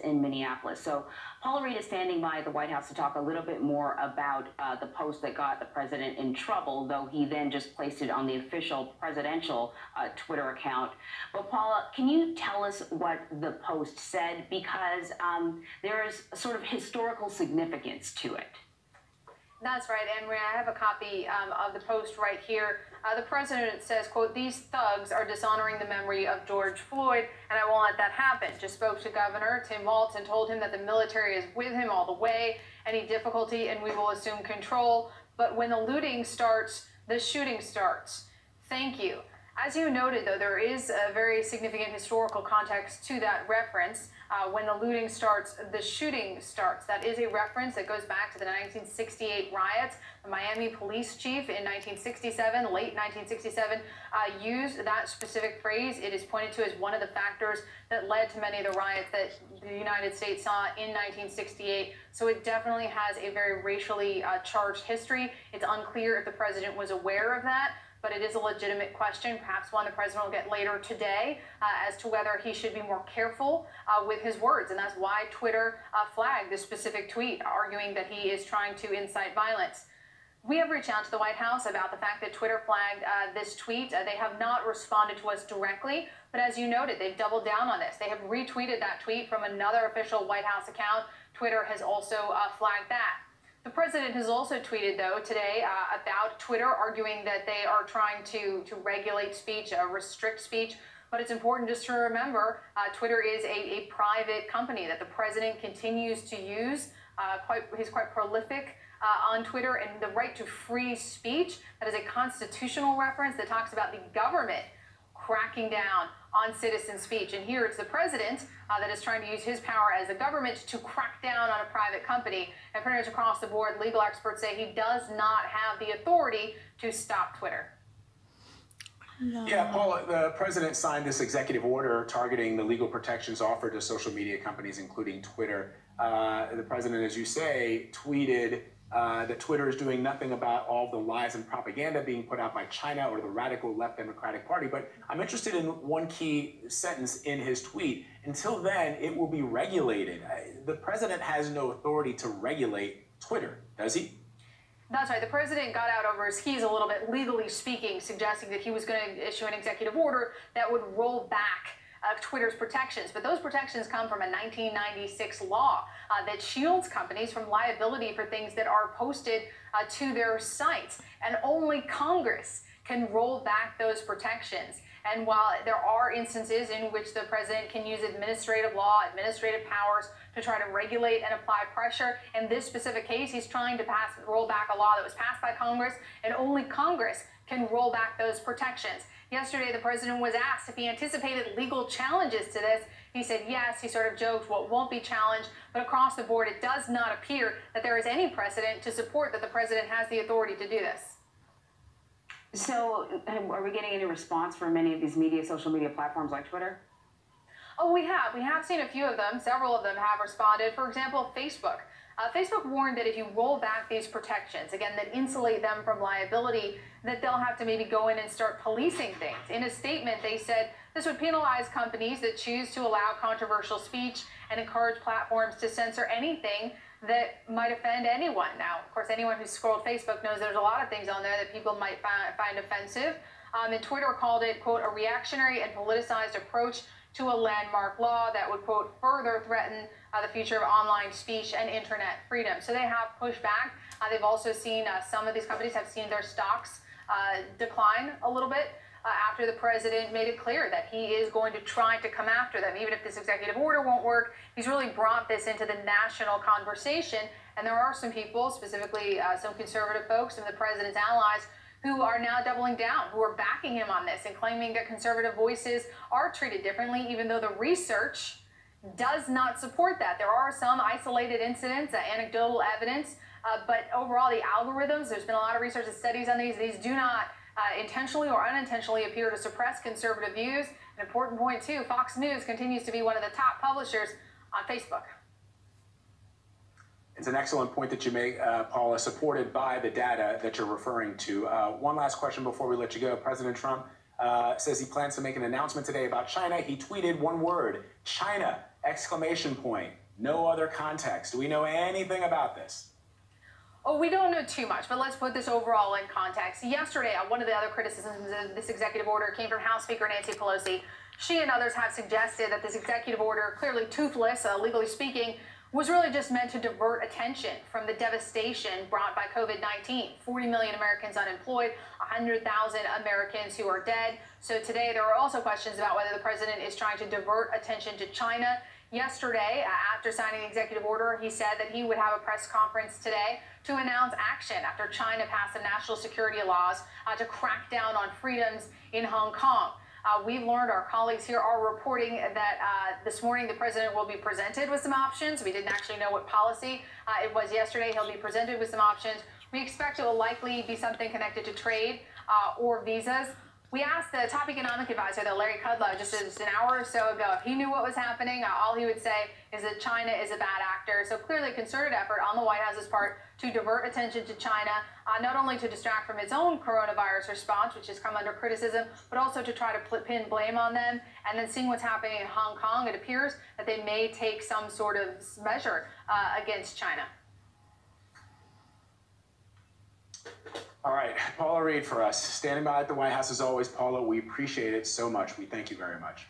in Minneapolis. So Paula Reed is standing by at the White House to talk a little bit more about the post that got the president in trouble, though he then just placed it on the official presidential Twitter account. But Paula, can you tell us what the post said? Because there is sort of historical significance to it. That's right, and I have a copy of the post right here. The president says, quote, "These thugs are dishonoring the memory of George Floyd, and I won't let that happen. Just spoke to Governor Tim Walz and told him that the military is with him all the way. Any difficulty, and we will assume control. But when the looting starts, the shooting starts." Thank you. As you noted, though, there is a very significant historical context to that reference. When the looting starts, the shooting starts. That is a reference that goes back to the 1968 riots. The Miami police chief in 1967, late 1967, used that specific phrase. It is pointed to as one of the factors that led to many of the riots that the United States saw in 1968. So it definitely has a very racially charged history. It's unclear if the president was aware of that, but it is a legitimate question, perhaps one the president will get later today, as to whether he should be more careful with his words. And that's why Twitter flagged this specific tweet, arguing that he is trying to incite violence. We have reached out to the White House about the fact that Twitter flagged this tweet. They have not responded to us directly, but as you noted, they've doubled down on this. They have retweeted that tweet from another official White House account. Twitter has also flagged that. The president has also tweeted, though, today about Twitter, arguing that they are trying to regulate speech, restrict speech. But it's important just to remember Twitter is a private company that the president continues to use. He's quite prolific on Twitter, and the right to free speech, that is a constitutional reference that talks about the government cracking down on citizen speech. And here it's the president that is trying to use his power as the government to crack down on a private company. And pretty much across the board, legal experts say he does not have the authority to stop Twitter. No. Yeah, Paul, the president signed this executive order targeting the legal protections offered to social media companies, including Twitter. The president, as you say, tweeted that Twitter is doing nothing about all the lies and propaganda being put out by China or the radical left Democratic Party. But I'm interested in one key sentence in his tweet. Until then, it will be regulated. The president has no authority to regulate Twitter, does he? That's right. The president got out over his skis a little bit, legally speaking, suggesting that he was going to issue an executive order that would roll back Twitter's protections. But those protections come from a 1996 law that shields companies from liability for things that are posted to their sites. And only Congress can roll back those protections. And while there are instances in which the president can use administrative law, administrative powers to try to regulate and apply pressure, in this specific case, he's trying to roll back a law that was passed by Congress, and only Congress can roll back those protections. Yesterday, the president was asked if he anticipated legal challenges to this. He said yes. He sort of joked, well, it won't be challenged. But across the board, it does not appear that there is any precedent to support that the president has the authority to do this. So are we getting any response from any of these social media platforms like Twitter? Oh, we have. We have seen a few of them. Several of them have responded. For example, Facebook. Facebook warned that if you roll back these protections, again, that insulate them from liability, that they'll have to maybe go in and start policing things. In a statement, they said this would penalize companies that choose to allow controversial speech and encourage platforms to censor anything that might offend anyone. Now, of course, anyone who's scrolled Facebook knows there's a lot of things on there that people might find offensive. And Twitter called it, quote, a reactionary and politicized approach to a landmark law that would, quote, further threaten the future of online speech and internet freedom. So they have pushed back. They've also seen some of these companies have seen their stocks decline a little bit after the president made it clear that he is going to try to come after them. Even if this executive order won't work, he's really brought this into the national conversation. And there are some people, specifically some conservative folks, some of the president's allies, who are now doubling down, who are backing him on this and claiming that conservative voices are treated differently, even though the research does not support that. There are some isolated incidents, anecdotal evidence, but overall the algorithms, there's been a lot of research and studies on these do not intentionally or unintentionally appear to suppress conservative views. An important point too, Fox News continues to be one of the top publishers on Facebook. It's an excellent point that you make, Paula, supported by the data that you're referring to. One last question before we let you go. President Trump says he plans to make an announcement today about China. He tweeted one word, China, Exclamation point. No other context. Do we know anything about this? Oh, we don't know too much, but let's put this overall in context. Yesterday, one of the other criticisms of this executive order came from House Speaker Nancy Pelosi. She and others have suggested that this executive order, clearly toothless, legally speaking, was really just meant to divert attention from the devastation brought by COVID-19. 40 million Americans unemployed, 100,000 Americans who are dead. So today there are also questions about whether the president is trying to divert attention to China. Yesterday, after signing the executive order, he said that he would have a press conference today to announce action after China passed some national security laws to crack down on freedoms in Hong Kong. We've learned, our colleagues here are reporting that this morning the president will be presented with some options. We didn't actually know what policy it was yesterday. He'll be presented with some options. We expect it will likely be something connected to trade or visas. We asked the top economic advisor, though, Larry Kudlow, just an hour or so ago, if he knew what was happening. All he would say is that China is a bad actor. So clearly a concerted effort on the White House's part to divert attention to China, not only to distract from its own coronavirus response, which has come under criticism, but also to try to pin blame on them. And then seeing what's happening in Hong Kong, it appears that they may take some sort of measure against China. All right, Paula Reed for us, standing by at the White House as always. Paula, we appreciate it so much. We thank you very much.